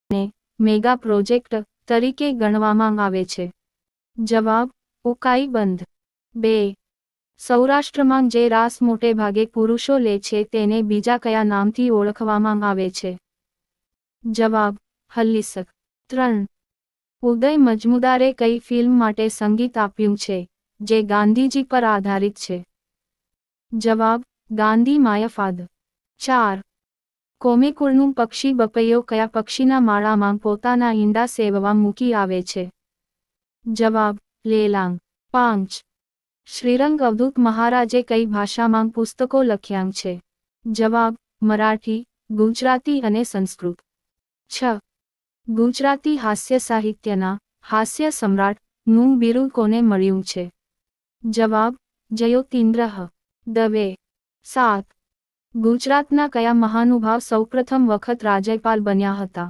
ને mega project તરીકે ગણવામાં આવે છે? જવાબ: ઉકાઈ બંધ. 2. સૌરાષ્ટ્રમાં જે રાસ મોટે ભાગે પુરુષો લે છે તેને બીજા કયા નામથી ઓળખવામાં આવે છે? જવાબ: હલ્લીસક. 3. ઉદય મજમુદારે કઈ ફિલ્મ માટે સંગીત આપ્યું છે જે ગાંધીજી પર આધારિત છે? જવાબ: ગાંધી માયફાદ. 4. કોમેકુળનું પક્ષી બપૈયો કયા પક્ષીના માળામાં પોતાના ઈંડા સેવવા મૂકી આવે છે? જવાબ: લેલાંગ. 5. શ્રીરંગ અવધૂત મહારાજે કઈ ભાષામાં પુસ્તકો લખ્યાં છે? જવાબ: મરાઠી, ગુજરાતી અને સંસ્કૃત. 6. ગુજરાતી હાસ્ય સાહિત્યના હાસ્ય સમ્રાટ નું બિરુદ કોને મળ્યું છે? જવાબ: જયોતીન્દ્ર દવે. 7. ગુજરાતના કયા મહાનુભાવ સૌપ્રથમ વખત રાજ્યપાલ બન્યા હતા?